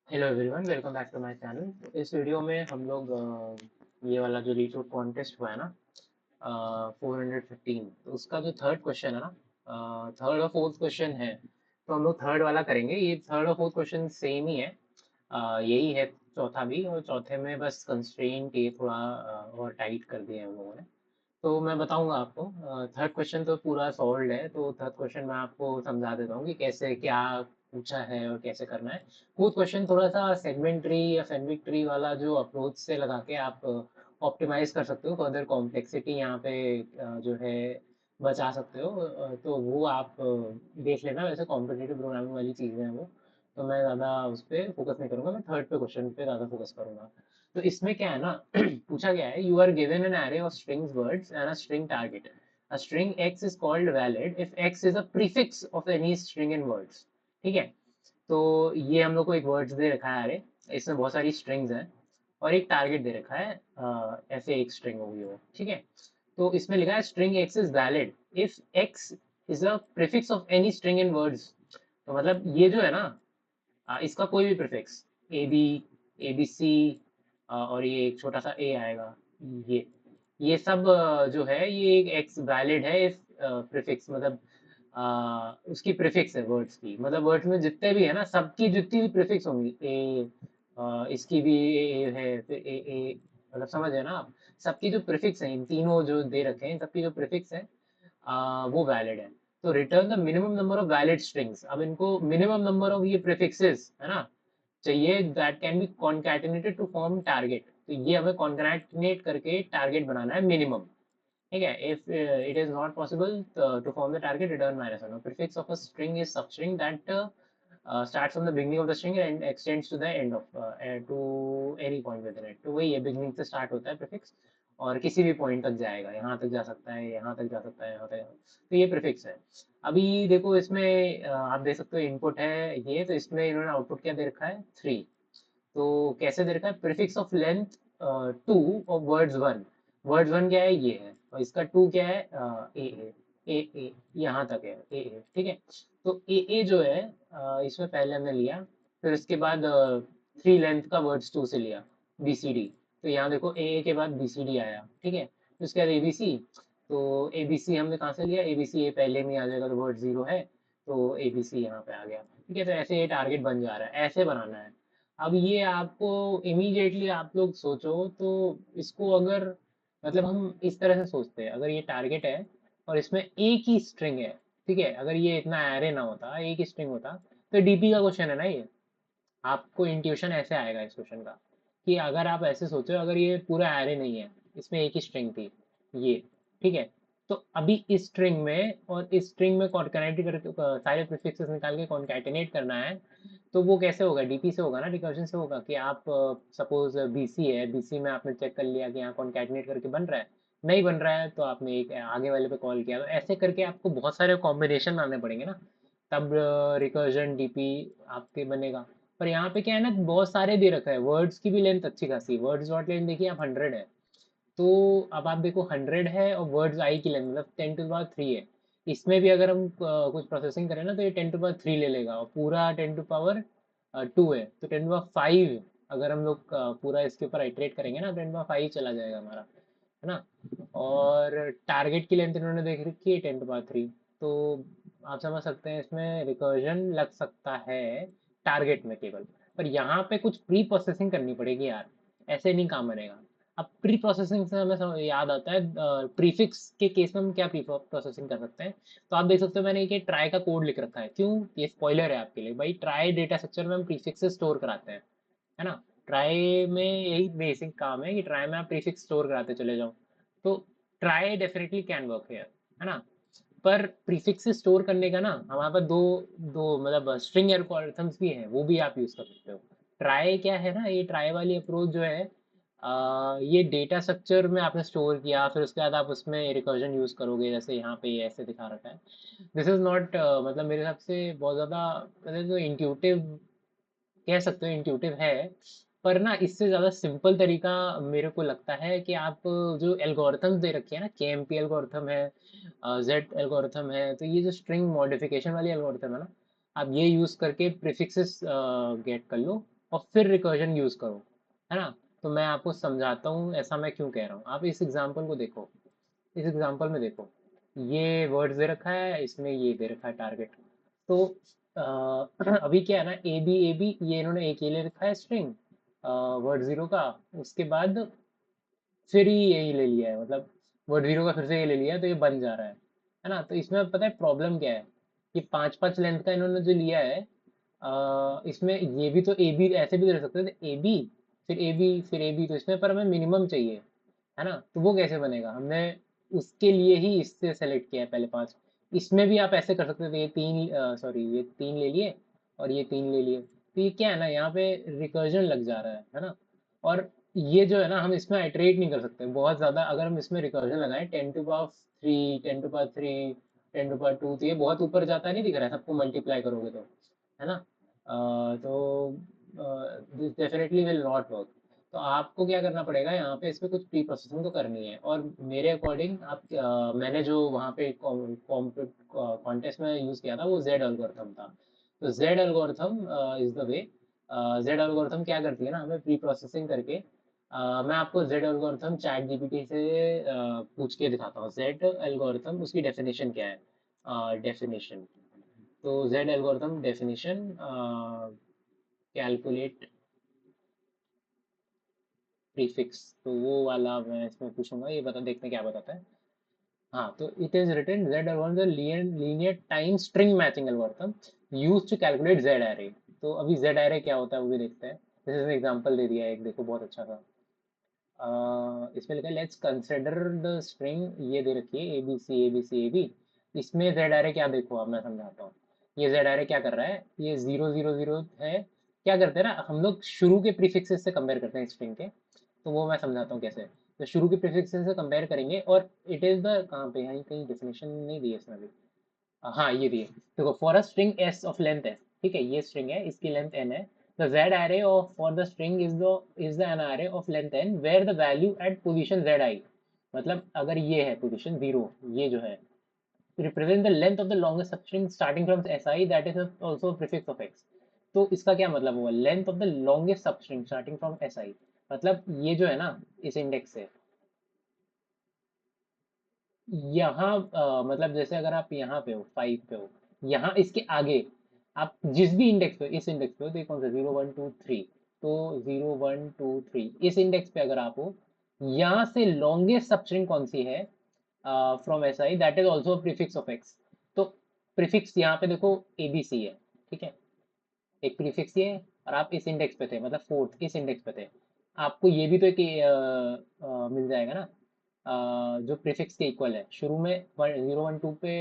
Hello everyone, welcome back to my channel. इस video में हम लोग ये वाला जो रीशूट कॉन्टेस्ट हुआ है ना, 415, तो उसका जो थर्ड क्वेश्चन है ना, थर्ड और फोर्थ क्वेश्चन है, तो हम लोग थर्ड वाला करेंगे। ये थर्ड और फोर्थ क्वेश्चन सेम ही है। यही है चौथा भी, और चौथे में बस कंस्ट्रेंट ये थोड़ा और टाइट कर दिया है हम लोगों ने। तो मैं बताऊंगा आपको। थर्ड क्वेश्चन तो पूरा सॉल्व है, तो थर्ड क्वेश्चन मैं आपको समझा देता हूँ कि कैसे क्या पूछा है और कैसे करना है। फोर्थ क्वेश्चन थोड़ा सा सेगमेंट ट्री या फेनविक ट्री वाला जो अप्रोच से लगा के आप ऑप्टिमाइज कर सकते हो, फर्दर कॉम्प्लेक्सिटी यहाँ पे जो है बचा सकते हो। तो वो आप देख लेना। वैसे कॉम्पिटेटिव प्रोग्रामिंग वाली चीज़ें हैं वो, तो मैं ज़्यादा उस पर फोकस नहीं करूँगा। मैं थर्ड पे क्वेश्चन पे ज़्यादा फोकस करूँगा। तो इसमें क्या है ना, पूछा गया है, you are given an array of strings words and a string target. A string x is called valid if x is a prefix of any string in words। ठीक है। तो ये हम लोग को एक वर्ड्स दे रखा है अरे, इसमें बहुत सारी स्ट्रिंग्स हैं और एक टारगेट दे रखा है। ऐसे एक स्ट्रिंग होगी वो, ठीक है। तो इसमें लिखा है string X is valid if X is a prefix of any string in words. तो मतलब ये जो है ना, इसका कोई भी prefix, A B, A B C, और ये एक छोटा सा ए आएगा, ये सब जो है ये एक एक्स वैलिड है इफ प्रीफिक्स, मतलब उसकी प्रीफिक्स है वर्ड्स की। मतलब वर्ड्स में जितने भी है ना, सबकी जितनी भी प्रीफिक्स होंगी, ए, इसकी भी ए है, फिर ए, मतलब समझ है ना आप। सबकी जो प्रीफिक्स है, इन तीनों जो दे रखे हैं, सबकी जो प्रीफिक्स है वो वैलिड है। तो return the minimum number of valid strings. अब इनको मिनिमम नंबर ऑफ ये प्रीफिक्सेस है ना चाहिए, that can be concatenated to form target. तो ये हमें कॉन्कैटिनेट करके टारगेट बनाना है मिनिमम। ठीक है। If it is not possible to form the target, return -1। Prefix of a string is substring that starts from the beginning of the string and extends to the end of to any point within it। तो वही है, beginning से start होता है prefix और किसी भी point तक जाएगा, यहाँ तक जा सकता है, यहाँ तक जा सकता है, यहाँ तक। तो ये प्रीफिक्स है। अभी देखो इसमें आप देख सकते हो इनपुट है ये, तो इसमें इन्होंने आउटपुट क्या दे रखा है, 3। तो कैसे दे रखा है, prefix of length 2 of words 1। Words 1 क्या है, ये है, और इसका 2 क्या है, ए यहाँ तक है, ए, ठीक है। तो ए जो है, इसमें पहले हमने लिया, फिर इसके बाद 3 लेंथ का वर्ड्स 2 से लिया, बी सी डी। तो यहाँ देखो ए के बाद बी सी डी आया, ठीक है। फिर उसके बाद ए बी सी। तो ए बी सी हमने कहाँ से लिया, ए बी सी ए पहले में आ जाएगा, तो वर्ड 0 है, तो ए बी सी यहाँ पे आ गया, ठीक है। तो ऐसे ये टारगेट बन जा रहा है, ऐसे बनाना है। अब ये आपको इमीडिएटली आप लोग सोचो तो, इसको अगर मतलब हम इस तरह से सोचते हैं, अगर ये टारगेट है और इसमें एक ही स्ट्रिंग है, ठीक है, अगर ये इतना एरे ना होता, एक ही स्ट्रिंग होता, तो डीपी का क्वेश्चन है ना ये। आपको इंट्यूशन ऐसे आएगा इस क्वेश्चन का, कि अगर आप ऐसे सोचो, अगर ये पूरा एरे नहीं है, इसमें एक ही स्ट्रिंग थी ये, ठीक है। तो अभी इस स्ट्रिंग में और इस स्ट्रिंग में कॉन्कैटिनेट करके सारे प्रीफिक्सेस निकाल के कॉन्कैटिनेट करना है। तो वो कैसे होगा, डीपी से होगा ना, रिकर्जन से होगा। कि आप सपोज बीसी है, बीसी में आपने चेक कर लिया कि यहाँ कॉन्कैटिनेट करके बन रहा है, नहीं बन रहा है तो आपने एक आगे वाले पे कॉल किया। तो ऐसे करके आपको बहुत सारे कॉम्बिनेशन लाने पड़ेंगे ना, तब रिकर्जन डीपी आपके बनेगा। पर यहाँ पे क्या है ना, बहुत सारे दे रखा है, वर्ड्स की भी लेंथ अच्छी खासी, वर्ड्स डॉट लेंथ देखिए आप 100 है। तो अब आप देखो 100 है और वर्ड्स आई की लेंथ मतलब 10⁻³ है। इसमें भी अगर हम कुछ प्रोसेसिंग करें ना, तो ये 10⁻³ ले लेगा, और पूरा 10⁻² है, तो 10⁻5 अगर हम लोग पूरा इसके ऊपर आइटरेट करेंगे ना, 10⁻5 चला जाएगा हमारा, है ना। और टारगेट की लेंथ इन्होंने देख रखी है 10⁻3। तो आप समझ सकते हैं इसमें रिकर्जन लग सकता है टारगेट में केवल। पर यहाँ पे कुछ प्री प्रोसेसिंग करनी पड़ेगी यार, ऐसे नहीं काम बनेगा। अब प्री प्रोसेसिंग से हमें याद आता है, प्रीफिक्स के केस में हम क्या प्री प्रोसेसिंग कर सकते हैं। तो आप देख सकते हो मैंने एक ट्राई का कोड लिख रखा है, क्यों, ये स्पॉइलर है आपके लिए भाई। ट्राई डेटा स्ट्रक्चर में हम प्रीफिक्स स्टोर कराते हैं, है ना। ट्राई में यही बेसिक काम है कि ट्राई में आप प्रीफिक्स स्टोर कराते चले जाओ। तो try definitely can work here, है ना। पर प्रीफिक्स स्टोर करने का ना हमारे पास दो दो मतलब स्ट्रिंग एल्गोरिथम्स भी हैं, वो भी आप यूज कर सकते हो। ट्राई क्या है ना, ये ट्राई वाली अप्रोच जो है, ये डेटा स्ट्रक्चर में आपने स्टोर किया, फिर उसके बाद आप उसमें रिकर्जन यूज करोगे, जैसे यहाँ पे ये ऐसे दिखा रखा है। दिस इज नॉट मतलब मेरे हिसाब से बहुत ज़्यादा, मतलब जो इंट्यूटिव कह सकते हो, इंट्यूटिव है। पर ना इससे ज़्यादा सिंपल तरीका मेरे को लगता है कि आप जो एल्गोरिथम्स दे रखी है ना, के एम पी एल्गोरिथम है, जेड एल्गोरिथम है, तो ये जो स्ट्रिंग मॉडिफिकेशन वाली एल्गोरिथम है ना, आप ये यूज़ करके प्रीफिक्सेस गेट कर लो। और फिर रिकर्जन यूज करो, है ना। तो मैं आपको समझाता हूँ ऐसा मैं क्यों कह रहा हूँ। आप इस एग्जांपल को देखो, इस एग्जांपल में देखो, ये वर्ड्स दे रखा है, इसमें ये दे रखा है टारगेट। तो अभी क्या है ना, ए बी ये इन्होंने एक ये ले रखा है स्ट्रिंग वर्ड जीरो का, उसके बाद फिर ही यही ले लिया है, मतलब वर्ड जीरो का फिर से ये ले लिया है, तो ये बन जा रहा है ना। तो इसमें पता है प्रॉब्लम क्या है, कि पाँच पाँच लेंथ का इन्होंने जो लिया है, इसमें ये भी तो ए बी ऐसे भी दे सकते थे, ए बी फिर ए बी फिर ए बी, तो इसमें पर हमें मिनिमम चाहिए, है ना। तो वो कैसे बनेगा, हमने उसके लिए ही इससे सेलेक्ट किया है पहले पांच। इसमें भी आप ऐसे कर सकते थे, ये तीन सॉरी ये तीन ले लिए और ये तीन ले लिए, तो ये क्या है ना, यहाँ पे रिकर्जन लग जा रहा है ना। और ये जो है ना, हम इसमें आइटरेट नहीं कर सकते बहुत ज़्यादा, अगर हम इसमें रिकर्जन लगाएं 10⁻3 10⁻3 10⁻2, तो ये बहुत ऊपर जाता नहीं दिख रहा है सबको मल्टीप्लाई करोगे तो, है ना। तो this definitely will not work. तो आपको क्या करना पड़ेगा, यहाँ पे इस पे कुछ प्री प्रोसेसिंग तो करनी है, और मेरे अकॉर्डिंग आप मैंने जो वहाँ पे कॉन्टेस्ट में यूज़ किया था वो जेड एल्गोरिथम था। तो Z algorithm is the way. Z algorithm क्या करती है ना, हमें प्री प्रोसेसिंग करके मैं आपको जेड एल्गोरिथम चैट जीपीटी से पूछ के दिखाता हूँ। जेड एल्गोरिथम उसकी डेफिनेशन क्या है, डेफिनेशन, तो Z algorithm definition calculate prefix, तो वो वाला मैं इसमें पूछूंगा, ये बता देखते हैं क्या बताता है। हाँ, तो it is written Z algorithm linear time string matching algorithm use to calculate Z array. तो अभी जेड एरे क्या होता है वो भी देखते हैं। जैसे एग्जांपल दे दिया है एक, देखो बहुत अच्छा था। इसमें लिखा है लेट्स कंसिडर द स्ट्रिंग, ये दे रखी है A B C A B C A B. इसमें जेड एरे क्या, देखो अब मैं समझाता हूँ। ये जेड एरे क्या कर रहा है, ये 0 0 0 है। क्या करते हैं ना हम लोग, शुरू के प्रीफिक्सेस से कंपेयर करते हैं स्ट्रिंग के, तो वो मैं समझाता हूँ कैसे। तो शुरू के प्रीफिक्सेस से कंपेयर करेंगे, और इट इज द कहाँ पे, यहाँ कहीं डेफिनेशन नहीं दी है इसमें भी। हाँ ये दिए, देखो for a string S of length S, ठीक है ये स्ट्रिंग है, इसकी लेंथ एन है। The Z array of for the string is the N array of length N where the value at position Z I. मतलब अगर ये है पोजीशन जीरो, ये जो है represent the length of the longest string starting from S I that is also prefix of X. तो इसका क्या मतलब हुआ, लेंथ ऑफ द लॉन्गेस्ट सब स्ट्रिंग स्टार्टिंग फ्रॉम एस आई, मतलब ये जो है ना इस इंडेक्स से यहाँ मतलब जैसे अगर आप यहाँ पे हो 5 पे हो, यहाँ इसके आगे आप जिस भी इंडेक्स पे, इस इंडेक्स पे हो, तो ये कौन सा 0 1 2 3, तो 0 1 2 3 इस इंडेक्स पे अगर आप हो, यहाँ से लॉन्गेस्ट सबस्ट्रिंग कौन सी है from S I that is also prefix of X. तो प्रीफिक्स यहाँ पे देखो ए बी सी है, ठीक है, एक प्रीफिक्स ये है, और आप इस इंडेक्स पे थे, मतलब फोर्थ इस इंडेक्स पे थे, आपको ये भी तो एक मिल जाएगा ना जो प्रीफिक्स के इक्वल है। शुरू में 0 1 2 पे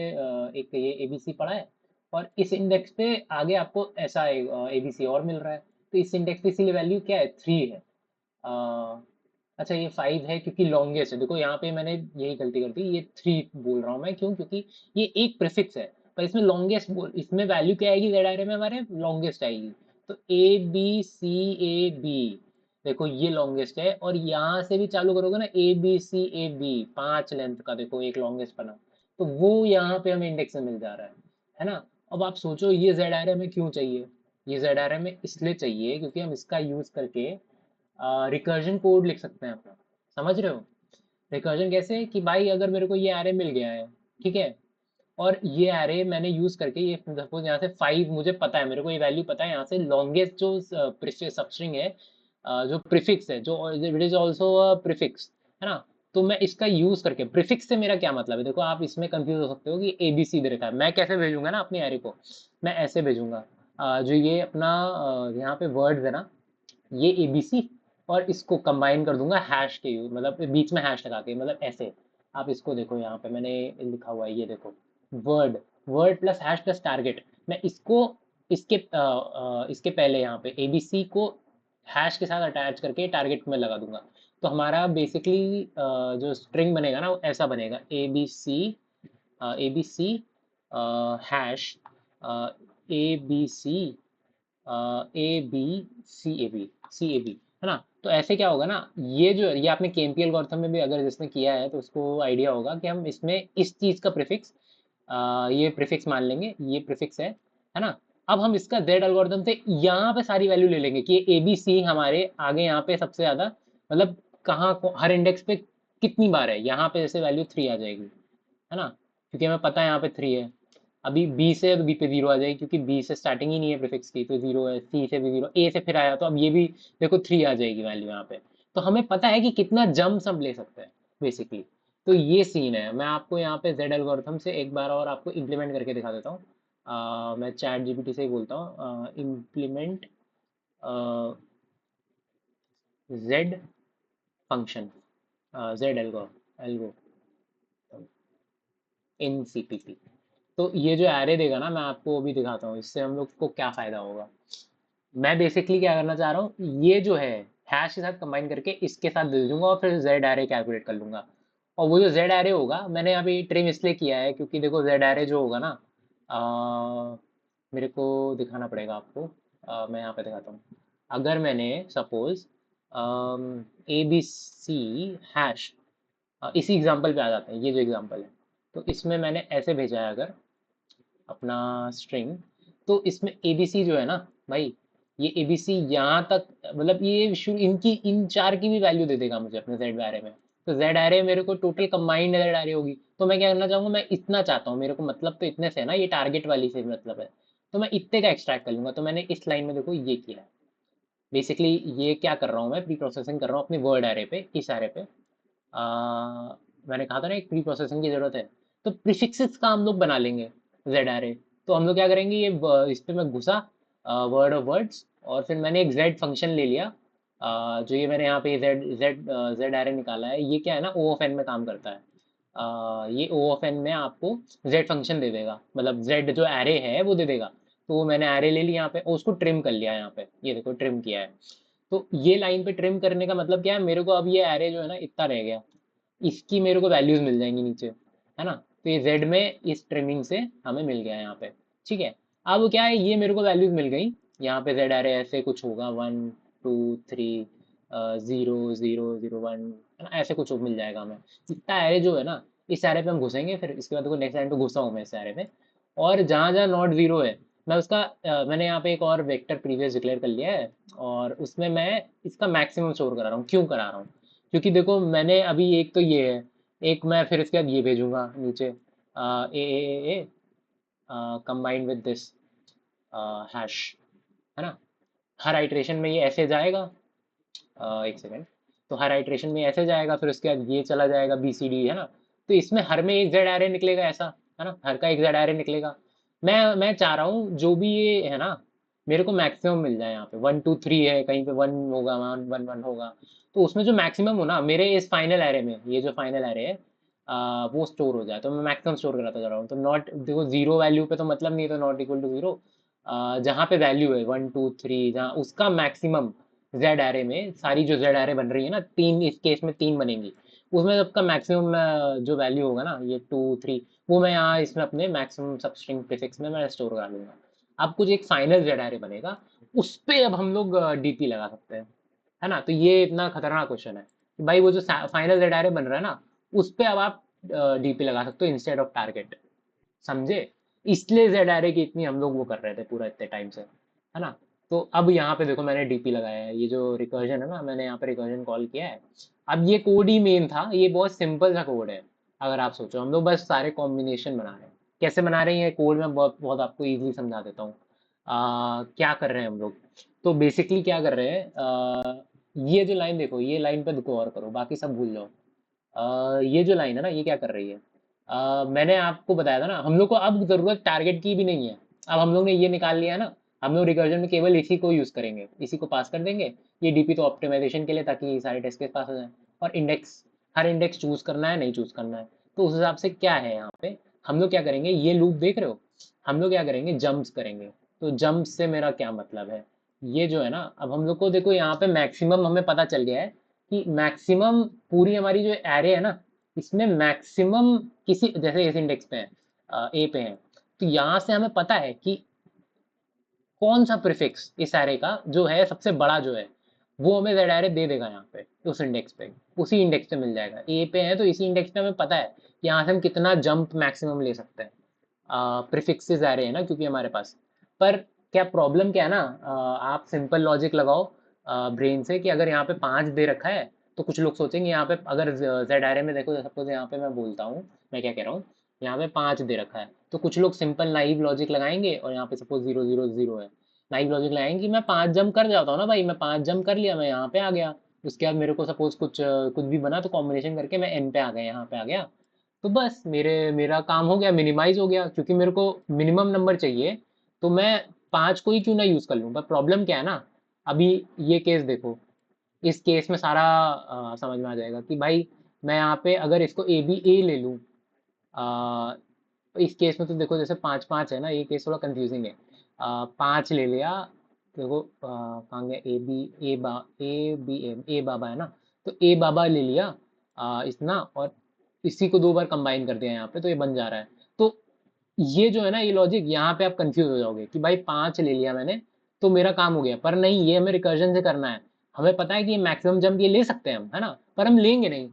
एक ये ए बी सी पड़ा है, और इस इंडेक्स पे आगे आपको ऐसा ए बी सी और मिल रहा है। तो इस इंडेक्स पे इसीलिए वैल्यू क्या है, 3 है। अ, अच्छा ये 5 है क्योंकि लॉन्गेस्ट है, देखो यहाँ पे मैंने यही गलती कर दी, ये 3 बोल रहा हूँ मैं, क्यों, क्योंकि ये एक प्रीफिक्स है, पर इसमें लॉन्गेस्ट बोल, इसमें वैल्यू क्या आएगी जेड आर में हमारे, लॉन्गेस्ट आएगी। तो ए बी सी ए बी, देखो ये लॉन्गेस्ट है, और यहाँ से भी चालू करोगे ना A B C A B, 5 length का देखो एक लॉन्गेस्ट बना, तो वो यहाँ पे हमें इंडेक्स में मिल जा रहा है ना। अब आप सोचो ये जेड आर में क्यों चाहिए, ये जेड आर में इसलिए चाहिए क्योंकि हम इसका यूज करके रिकर्जन कोड लिख सकते हैं अपना, समझ रहे हो। रिकर्जन कैसे, कि भाई अगर मेरे को ये एरे मिल गया है, ठीक है, और ये एरे मैंने यूज करके, ये सपोज यहाँ से 5 मुझे पता है, मेरे को ये वैल्यू पता है, यहाँ से लॉन्गेस्ट जो सबस्ट्रिंग है, जो प्रीफिक्स है, जो इट इज ऑल्सो प्रीफिक्स, है ना। तो मैं इसका यूज करके, प्रीफिक्स से मेरा क्या मतलब है, देखो आप इसमें कंफ्यूज हो सकते हो कि ए बी सी दे रखा है, मैं कैसे भेजूंगा ना अपने एरे को, मैं ऐसे भेजूंगा। जो ये अपना यहाँ पे वर्ड्स है ना, ये ए बी सी, और इसको कंबाइन कर दूंगा हैश के यूज, मतलब बीच में हैश लगा के, मतलब ऐसे। आप इसको देखो यहाँ पे मैंने लिखा हुआ है, ये देखो word, word plus hash plus target, मैं इसको इसके पहले यहाँ पे एबीसी को हैश के साथ अटैच करके टारगेट में लगा दूंगा। तो हमारा बेसिकली जो स्ट्रिंग बनेगा ना वो ऐसा बनेगा, A B C hash A B C A B C A B C A B, है ना। तो ऐसे क्या होगा ना, ये जो ये आपने केएमपी एल्गोरिथम में भी अगर जिसने किया है तो उसको आइडिया होगा कि हम इसमें इस चीज का प्रीफिक्स ये प्रीफिक्स मान लेंगे, ये प्रीफिक्स है ना। अब हम इसका जेड एल्गोरिथम से यहाँ पे सारी वैल्यू ले लेंगे कि ए बी सी हमारे आगे यहाँ पे सबसे ज्यादा मतलब हर इंडेक्स पे कितनी बार है, यहाँ पे जैसे वैल्यू 3 आ जाएगी, है ना, क्योंकि हमें पता है यहाँ पे 3 है। अभी बी से, तो बी पे 0 आ जाएगी क्योंकि बी से स्टार्टिंग ही नहीं है प्रीफिक्स की, तो 0 है। सी से भी 0, ए से फिर आया तो अब ये भी देखो 3 आ जाएगी वैल्यू यहाँ पे। तो हमें पता है कि कितना जम्प हम ले सकते हैं बेसिकली। तो ये सीन है। मैं आपको यहाँ पे जेड एल्गोरिथम से एक बार और आपको इम्प्लीमेंट करके दिखा देता हूँ। मैं चैट जीपीटी से ही बोलता हूँ, implement Z function, Z algo algo in CPP. तो ये जो एरे देगा ना, मैं आपको अभी दिखाता हूँ इससे हम लोग को क्या फ़ायदा होगा। मैं बेसिकली क्या करना चाह रहा हूँ, ये जो है हैश के साथ कंबाइन करके इसके साथ दे दूंगा और फिर जेड एरे कैलकुलेट कर लूंगा। और वो जो जेड एरे होगा, मैंने अभी ट्रिम इसलिए किया है क्योंकि देखो जेड एरे जो होगा ना, मेरे को दिखाना पड़ेगा आपको। मैं यहाँ पे दिखाता हूँ। अगर मैंने suppose A B C hash, इसी एग्जांपल पे आ जाते हैं, ये जो एग्जांपल है, तो इसमें मैंने ऐसे भेजा है अगर अपना स्ट्रिंग, तो इसमें एबीसी जो है ना भाई, ये एबीसी यहाँ तक मतलब ये इनकी इन चार की भी वैल्यू दे देगा मुझे अपने जेड एरे में। तो जेड एरे मेरे को टोटल कंबाइंड जेड एरे होगी। तो मैं क्या करना चाहूँगा, मैं इतना चाहता हूँ, मेरे को मतलब तो इतने से है ना, ये टारगेट वाली से मतलब है, तो मैं इतने का एक्सट्रैक्ट कर लूंगा। तो मैंने इस लाइन में देखो ये किया है। बेसिकली ये क्या कर रहा हूँ, मैं प्री प्रोसेसिंग कर रहा हूँ अपनी वर्ड एरे पे, इस एरे पे। मैंने कहा था ना एक प्री प्रोसेसिंग की जरूरत है। तो प्रीफिक्सेस का हम लोग बना लेंगे जेड एरे। तो हम लोग क्या करेंगे, ये इस पे मैं घुसा वर्ड ऑफ वर्ड्स, और फिर मैंने एक जेड फंक्शन ले लिया। जो ये मैंने यहाँ पे जेड जेड जेड एरे निकाला है, ये क्या है ना, ओ ऑफ एन में काम करता है। ये ओ ऑफ एन में आपको जेड फंक्शन दे देगा, मतलब जेड जो एरे है वो दे देगा। तो वो मैंने एरे ले लिया यहाँ पे और उसको ट्रिम कर लिया यहाँ पे, ये देखो ट्रिम किया है। तो ये लाइन पे ट्रिम करने का मतलब क्या है, मेरे को अब ये एरे जो है ना इतना रह गया, इसकी मेरे को वैल्यूज मिल जाएंगी नीचे, है ना। तो ये जेड में इस ट्रिमिंग से हमें मिल गया यहाँ पे। ठीक है। अब क्या है, ये मेरे को वैल्यूज मिल गई। यहाँ पे जेड एरे ऐसे कुछ होगा, 1 2 3 0 0 0 1, है ना, ऐसे कुछ मिल जाएगा हमें। इतना एरे जो है ना, इस एरे पे हम घुसेंगे, फिर इसके बाद देखो नेक्स्ट लाइन पे घुसा हूँ मैं इस एरे पे। और जहाँ जहाँ नॉट जीरो है, मैं उसका मैंने यहाँ पे एक और वेक्टर प्रीवियस डिक्लेयर कर लिया है, और उसमें मैं इसका मैक्सिमम स्टोर करा रहा हूँ। क्यों करा रहा हूँ, क्योंकि देखो मैंने अभी एक तो ये है, एक मैं फिर इसके बाद ये भेजूंगा नीचे, ए कंबाइंड विद दिस हैश, है ना। हर आइट्रेशन में ये ऐसे जाएगा। एक सेकेंड। तो हर आइट्रेशन में ऐसे जाएगा, फिर उसके बाद ये चला जाएगा बी सी डी, है ना। तो इसमें हर में एक जेड एरे निकलेगा ऐसा, है ना, हर का एक जेड एरे निकलेगा। मैं चाह रहा हूँ जो भी ये है ना, मेरे को मैक्सिमम मिल जाए। यहाँ पे 1 2 3 है, कहीं पे 1 होगा, 1 1 1 होगा। तो उसमें जो मैक्सिमम हो ना मेरे इस फाइनल एरे में, ये जो फाइनल एरे है, वो स्टोर हो जाए, तो मैं मैक्सिमम स्टोर कराता जा रहा हूँ। तो नॉट देखो जीरो वैल्यू पे तो मतलब नहीं, तो नॉट इक्वल टू जीरो, जहाँ पे वैल्यू है 1 2 3, जहाँ उसका मैक्सिमम जेड एरे में, सारी जो जेड एरे बन रही है ना, तीन इस केस में तीन बनेंगी, उसमें सबका मैक्सिमम जो वैल्यू होगा ना, ये 2 3, वो मैं यहाँ इसमें अपने मैक्सिमम सब स्ट्रिंग प्रीफिक्स में मैं स्टोर करा लूंगा। अब कुछ एक फाइनल जेड एरे बनेगा, उस पे अब हम लोग डीपी लगा सकते हैं, है ना। तो ये इतना खतरनाक क्वेश्चन है कि भाई वो जो फाइनल जेड एरे बन रहा है ना, उस पे अब आप डीपी लगा सकते हो इंस्टेड ऑफ टारगेट, समझे। इसलिए जेड एरे की इतनी हम लोग वो कर रहे थे पूरा इतने टाइम से, है ना। तो अब यहाँ पे देखो मैंने डीपी लगाया है, ये जो रिकर्जन है ना, मैंने यहाँ पे रिकर्जन कॉल किया है। अब ये कोड ही मेन था, ये बहुत सिंपल सा कोड है। अगर आप सोचो, हम लोग बस सारे कॉम्बिनेशन बना रहे हैं। कैसे बना रहे हैं ये कोड, में बहुत बहुत आपको इजीली समझा देता हूँ। क्या कर रहे हैं हम लोग, तो बेसिकली क्या कर रहे हैं, ये जो लाइन देखो, ये लाइन पे देखो और करो, बाकी सब भूल जाओ। ये जो लाइन है ना, ये क्या कर रही है, मैंने आपको बताया था ना, हम लोग को अब जरूरत टारगेट की भी नहीं है। अब हम लोग ने ये निकाल लिया है ना, हम लोग रिकर्जन में केवल इसी को यूज करेंगे, इसी को पास कर देंगे। ये डीपी तो ऑप्टिमाइजेशन के लिए, ताकि सारे टेस्ट केस पास हो जाए। और इंडेक्स, हर इंडेक्स चूज करना है नहीं चूज करना है। तो उस हिसाब से क्या है यहाँ पे, हम लोग क्या करेंगे, ये लूप देख रहे हो, हम लोग क्या करेंगे, जंप्स करेंगे। तो जंप से मेरा क्या मतलब है, ये जो है ना, अब हम लोग को देखो यहाँ पे मैक्सिमम हमें पता चल गया है कि मैक्सिमम पूरी हमारी जो एरे है ना, इसमें मैक्सिमम किसी जैसे इस इंडेक्स पे है, ए पे है, तो यहाँ से हमें पता है कि कौन सा प्रीफिक्स इस एरे का जो है सबसे बड़ा जो है, वो हमें जेड एरे दे देगा यहाँ पे उस इंडेक्स पे, उसी इंडेक्स पे मिल जाएगा। ए पे है तो इसी इंडेक्स पे हमें पता है कि यहाँ से हम कितना जंप मैक्सिमम ले सकते हैं। प्रीफिक्सेस एरे है ना क्योंकि हमारे पास, पर क्या प्रॉब्लम क्या है ना, आप सिंपल लॉजिक लगाओ ब्रेन से कि अगर यहाँ पे 5 दे रखा है तो कुछ लोग सोचेंगे यहाँ पे, अगर जेड आरे में देखो, सपोज यहाँ पे मैं बोलता हूँ, मैं क्या कह रहा हूँ, यहाँ पे 5 दे रखा है तो कुछ लोग सिंपल नाइव लॉजिक लगाएंगे, और यहाँ पे सपोज 0 0 0 है, नाइव लॉजिक लगाएंगे कि मैं 5 जंप कर जाता हूँ ना भाई, मैं 5 जंप कर लिया, मैं यहाँ पे आ गया, उसके बाद मेरे को सपोज कुछ भी बना तो कॉम्बिनेशन करके मैं एन पे आ गया, यहाँ पे आ गया, तो बस मेरा काम हो गया, मिनिमाइज हो गया, क्योंकि मेरे को मिनिमम नंबर चाहिए, तो मैं 5 को ही क्यों ना यूज कर लूँ। पर प्रॉब्लम क्या है ना, अभी ये केस देखो, इस केस में सारा समझ में आ जाएगा कि भाई मैं यहाँ पे अगर इसको ए बी ए ले लूँ, इस केस में तो देखो जैसे 5 5 है ना, ये केस थोड़ा कंफ्यूजिंग है। 5 ले लिया, देखो कहाँ गया, ए बी ए बाबा है ना, तो ए बाबा ले लिया इतना, और इसी को 2 बार कंबाइन कर दिया यहाँ पे, तो ये बन जा रहा है। तो ये जो है ना, ये लॉजिक, यहाँ पे आप कंफ्यूज हो जाओगे कि भाई 5 ले लिया मैंने तो मेरा काम हो गया, पर नहीं, ये हमें रिकर्जन से करना है। हमें पता है कि ये मैक्सिमम जंप ये ले सकते हैं हम, है ना, पर हम लेंगे नहीं,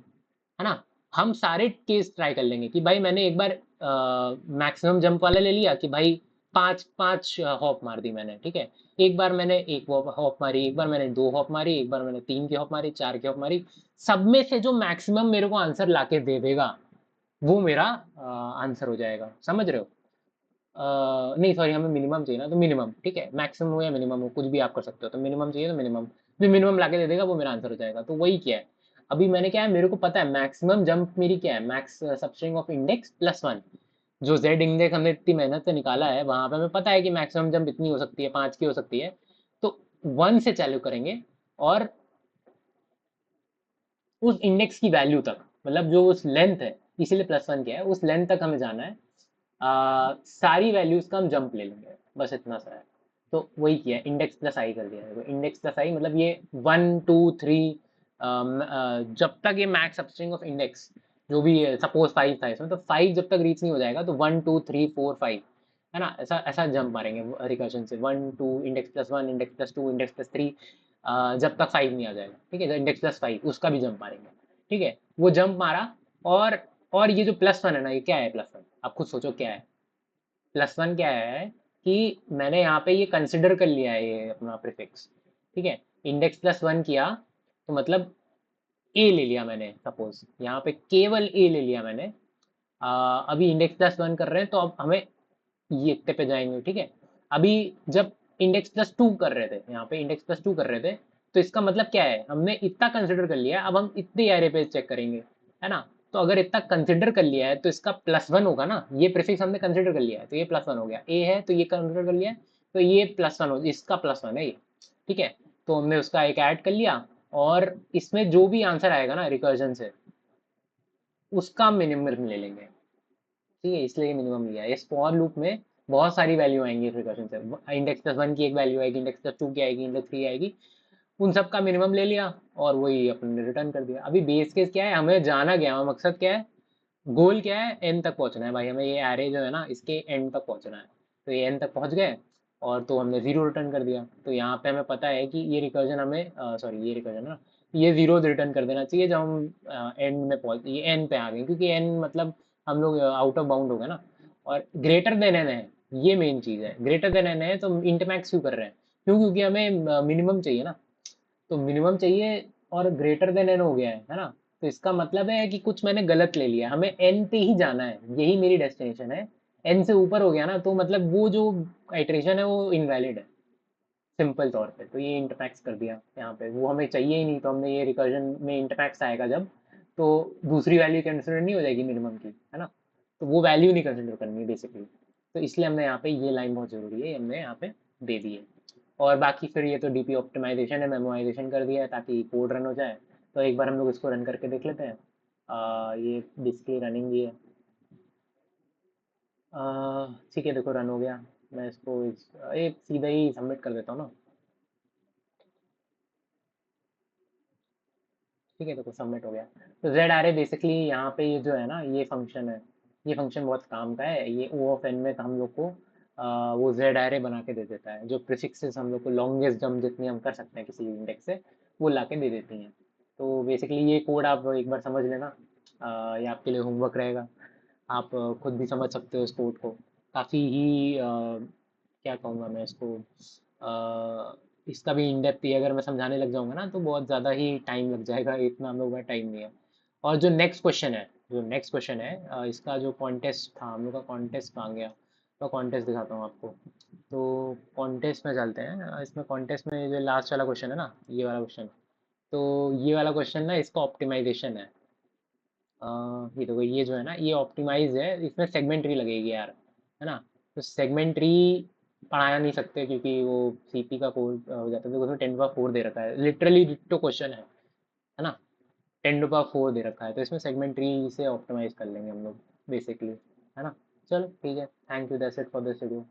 है ना। हम सारे केस ट्राई कर लेंगे कि भाई मैंने एक बार मैक्सिमम जंप वाला ले लिया कि भाई 5 5 हॉप मार दी मैंने, ठीक है, एक बार मैंने एक हॉप मारी, एक बार मैंने 2 हॉप मारी, एक बार मैंने 3 की हॉप मारी, 4 की हॉप मारी, सब में से जो मैक्सिमम मेरे को आंसर लाके दे देगा वो मेरा आंसर हो जाएगा, समझ रहे हो। नहीं सॉरी, हमें मिनिमम चाहिए ना, तो मिनिमम ठीक है, मैक्सिमम हो या मिनिमम हो कुछ भी आप कर सकते हो, तो मिनिमम चाहिए तो मिनिमम, जो मिनिमम लाके दे देगा वो मेरा आंसर हो जाएगा, तो वही क्या है। अभी मैंने क्या है, मेरे को पता है मैक्सिमम जंप मेरी क्या है, max substring of index plus 1, जो जेड इंडेक्स हमने इतनी मेहनत से निकाला है, वहां पे हमें पता है कि मैक्सिमम जंप इतनी हो सकती है, 5 की हो सकती है, तो 1 से चालू करेंगे, और उस इंडेक्स की वैल्यू तक, मतलब जो उस लेंथ है, इसीलिए +1 क्या है, उस लेंथ तक हमें जाना है, सारी वैल्यूज का हम जंप ले लेंगे, बस इतना सा है। तो वही किया, इंडेक्स प्लस आई कर दिया है, इंडेक्स प्लस आई मतलब ये 1 2 3, जब तक ये मैक्स सबस्ट्रिंग ऑफ इंडेक्स जो भी है, सपोज 5 था इसमें, तो 5 जब तक रीच नहीं हो जाएगा, तो 1 2 3 4 5, है ना, ऐसा ऐसा जंप मारेंगे रिकर्शन से, 1 2 इंडेक्स +1 इंडेक्स +2 इंडेक्स +3, जब तक 5 नहीं आ जाएगा, ठीक है, इंडेक्स +5 उसका भी जंप मारेंगे, ठीक है, वो जंप मारा, और और ये जो +1 है ना, ये क्या है +1, आप खुद सोचो क्या है। +1 क्या है कि मैंने यहाँ पे ये कंसिडर कर लिया है, ये अपना प्रीफिक्स, ठीक है, इंडेक्स +1 किया, तो मतलब ए ले लिया मैंने, सपोज यहाँ पे केवल ए ले लिया मैंने, अभी इंडेक्स +1 कर रहे हैं, तो अब हमें ये इतने पे जाएंगे, ठीक है। अभी जब इंडेक्स +2 कर रहे थे, यहाँ पे इंडेक्स +2 कर रहे थे, तो इसका मतलब क्या है, हमने इतना कंसिडर कर लिया है, अब हम इतने एरे पे चेक करेंगे, है ना। तो अगर इतना कंसिडर कर लिया है तो इसका +1 होगा ना, ये प्रीफिक्स हमने कंसिडर कर लिया है, तो ये +1 हो गया, ए है तो ये कंसिडर कर लिया है, तो ये +1 हो, इसका +1 है ये, ठीक है। तो हमने उसका एक ऐड कर लिया, और इसमें जो भी आंसर आएगा ना रिकर्जन से, उसका मिनिमम ले लेंगे, ठीक है, इसलिए ये मिनिमम लिया है। इस फॉर लूप में बहुत सारी वैल्यू आएंगी इस रिकर्शन से, इंडेक्स +1 की एक वैल्यू आएगी, इंडेक्स +2 की आएगी, इंडेक्स 3 आएगी, उन सब का मिनिमम ले लिया, और वही अपने रिटर्न कर दिया। अभी बेस केस क्या है, हमें जाना क्या है, मकसद क्या है, गोल क्या है, एन तक पहुंचना है भाई, हमें ये एरे जो है ना इसके एंड तक पहुंचना है, तो ये एन तक पहुंच गए, और तो हमने 0 रिटर्न कर दिया, तो यहाँ पे हमें पता है कि ये रिकर्जन हमें सॉरी ये रिकर्जन ना, ये 0 रिटर्न कर देना चाहिए जब हम एंड में पहुंच, ये एन पे आ गए, क्योंकि एन मतलब हम लोग आउट ऑफ बाउंड हो गए ना, और ग्रेटर देन एन है, ये मेन चीज़ है, ग्रेटर देन एन है तो इंटरमैक्स क्यों कर रहे हैं, क्यों, क्योंकि हमें मिनिमम चाहिए ना, तो मिनिमम चाहिए, और ग्रेटर देन एन हो गया है ना, तो इसका मतलब है कि कुछ मैंने गलत ले लिया, हमें एन पे ही जाना है, यही मेरी डेस्टिनेशन है, एन से ऊपर हो गया ना, तो मतलब वो जो आइट्रेशन है वो इनवैलिड है, सिंपल तौर पे, तो ये इंटरमैक्स कर दिया यहाँ पे, वो हमें चाहिए ही नहीं, तो हमने ये रिकर्जन में इंटरमैक्स आएगा जब, तो दूसरी वैल्यू कंसिडर नहीं हो जाएगी मिनिमम की, है ना, तो वो वैल्यू नहीं कंसिडर करनी है बेसिकली, तो इसलिए हमने यहाँ पे ये लाइन बहुत जरूरी है, हमने यहाँ पे दे दी है। और बाकी फिर ये तो डीपी ऑप्टिमाइजेशन है, मेमोराइजेशन कर दिया है ताकि कोड रन हो जाए, तो एक बार हम लोग इसको रन करके देख लेते हैं। ये बेसिकली रनिंग भी है, ठीक है, देखो रन हो गया, मैं इसको एक सीधा ही सबमिट कर देता हूँ ना, ठीक है, देखो सबमिट हो गया। तो जेड आर ए बेसिकली यहाँ पे ये जो है ना, ये फंक्शन है, ये फंक्शन बहुत काम का है, ये ओ ऑफ एन में हम लोग को वो जेड आर ए बना के दे देता है, जो प्रीफिक्सेस हम लोग को लॉन्गेस्ट जम्प जितनी हम कर सकते हैं किसी इंडेक्स से, वो ला के दे देती हैं। तो बेसिकली ये कोड आप एक बार समझ लेना, ये आपके लिए होमवर्क रहेगा, आप खुद भी समझ सकते हो इस कोड को, काफ़ी ही क्या कहूँगा मैं इसको, इसका भी इन डेप्थ ही अगर मैं समझाने लग जाऊँगा ना तो बहुत ज़्यादा ही टाइम लग जाएगा, इतना हम लोग का टाइम नहीं है। और जो नेक्स्ट क्वेश्चन है इसका जो कॉन्टेस्ट था, हम लोग का कॉन्टेस्ट कहाँ गया, तो कॉन्टेस्ट दिखाता हूँ आपको। तो कॉन्टेस्ट में चलते हैं, इसमें कॉन्टेस्ट में जो लास्ट वाला क्वेश्चन है ना, ये वाला क्वेश्चन, तो ये वाला क्वेश्चन ना इसका ऑप्टिमाइजेशन है। अ, ये देखो, ये जो है ना ये ऑप्टिमाइज है, इसमें सेगमेंट ट्री लगेगी यार, है ना। तो सेगमेंट ट्री पढ़ाया नहीं सकते क्योंकि वो सीपी का कोड हो जाता है, तो उसमें 10 to the 4 दे रखा है, लिटरली डिट्टो क्वेश्चन है ना। 10 to the 4 दे रखा है, तो इसमें सेगमेंट ट्री से ऑप्टिमाइज कर लेंगे हम लोग बेसिकली, है ना। चलो ठीक है, thank you, that's it for this video.